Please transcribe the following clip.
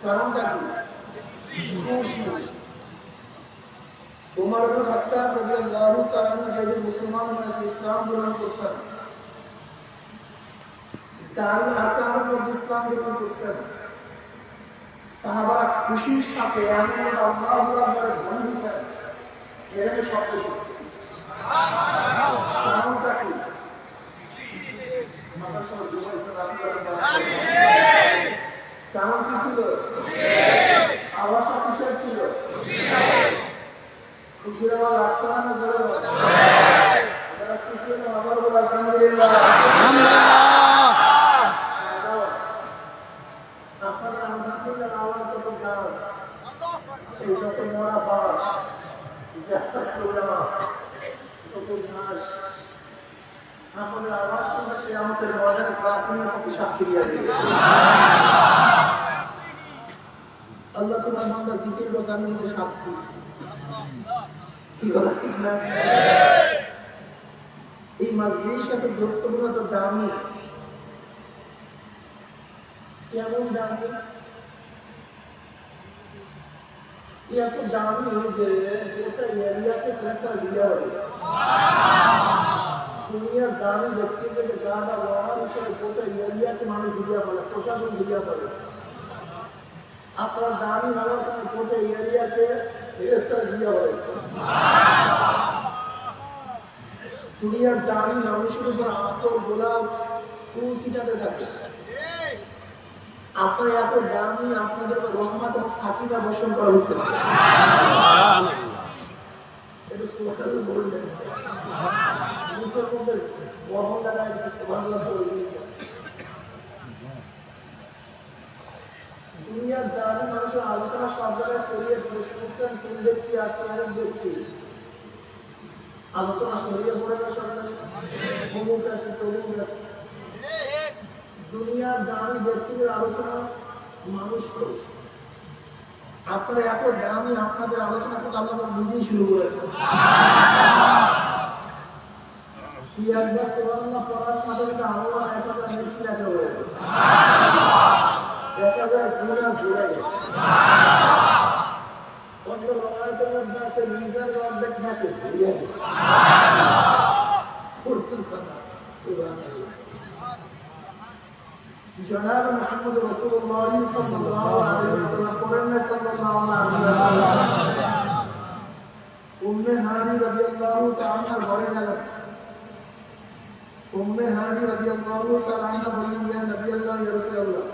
কারণটা কি? উমর ইবনে খাত্তাব রাদিয়াল্লাহু তাআলা আনহু যেদিন মুসলমান হয়ে ইসলাম গ্রহণ করলেন, তার আকামত ইসলাম গ্রহণ করলেন, সাহাবারা খুশির সাথে এমন আল্লাহু আকবার বলেছেন, এর সব কিছু কারণটা কি? কারণ কি ছিল? আওয়াজটা কিসের ছিল? খুশির আওয়াজ আসতে না ধরে যারা খুশি হলেন আবার বলে আলহামদুলিল্লাহ। আপনাদের আলহামদুলিল্লাহ আওয়াজ যত গাছ, এই যত মরা বাস, যাত্রা প্রোগ্রাম, যত ঘাস, আপনাদের আওয়াজ শুনতে কিয়ামতের ময়দানে সাকিনের প্রতি সাক্ষী দিয়ে দিবে। আল্লাহ তোমার বান্দা জিকির করতে আমি নিজে সাক্ষী। কি বলা ঠিক না? এই মাজলিসের সাথে গুরুত্বপূর্ণ তো দামি। কেমন দামি? এত দামি যে গোটা এরিয়াকে প্রেসার দিয়া হবে। দুনিয়ার দামি ব্যক্তিদের গাটা রওয়ার হিসেবে গোটা এরিয়াকে মানুষ দিয়া বলে, প্রশাসন দিয়া বলে। আপনার দামি হওয়ার কারণে গোটা এরিয়াকে প্রেসার দিয়া হবে। দুনিয়ার দামি মানুষের উপর আতর গোলাপ ফুল ছিটাতে থাকে। আপনার এত দামি, আপনাদের রহমত এবং সাকিনা বর্ষণ করা হচ্ছে। এটা সোশ্যাল বললেন মুখের মধ্যে বহন লাগায় বাংলা বলবে। দুনিয়ার দামি মানুষের আলোচনা সব জায়গায় ছড়িয়ে শুনছেন, কোন ব্যক্তি আসতে পারেন ব্যক্তি আলোচনা ছড়িয়ে পড়ে গেছে, অমুক আছে তমুক আছে। দুনিয়ার দামি ব্যক্তিদের আলোচনা মানুষ করে। আপনারা এত দামি, আপনাদের আলোচনা করতে আল্লাহ নিজেই শুরু করেছে। কি একবার সুবহানাল্লাহ পড়ার সাথে সাথে আল্লাহ 1000 নেকি লেখা হয়ে গেছে। 1000 গুনাহ ঘুরে গেছে। অন্য রওয়ায়াতের মধ্যে আছে মিজান অর্ধেক থাকে ঘুরে গেছে। সুবহানাল্লাহ। জনাব মুহাম্মদ রাসূলুল্লাহ সাল্লাল্লাহু আলাইহি ওয়াসাল্লাম করেন সাল্লাল্লাহু আলাইহি ওয়াসাল্লাম উম্মে হানি রাদিয়াল্লাহু তাআলা ঘরে গেলেন। উম্মে হানি রাদিয়াল্লাহু তাআলা বললেন, ইয়া নবী আল্লাহ, ইয়া রাসূলুল্লাহ,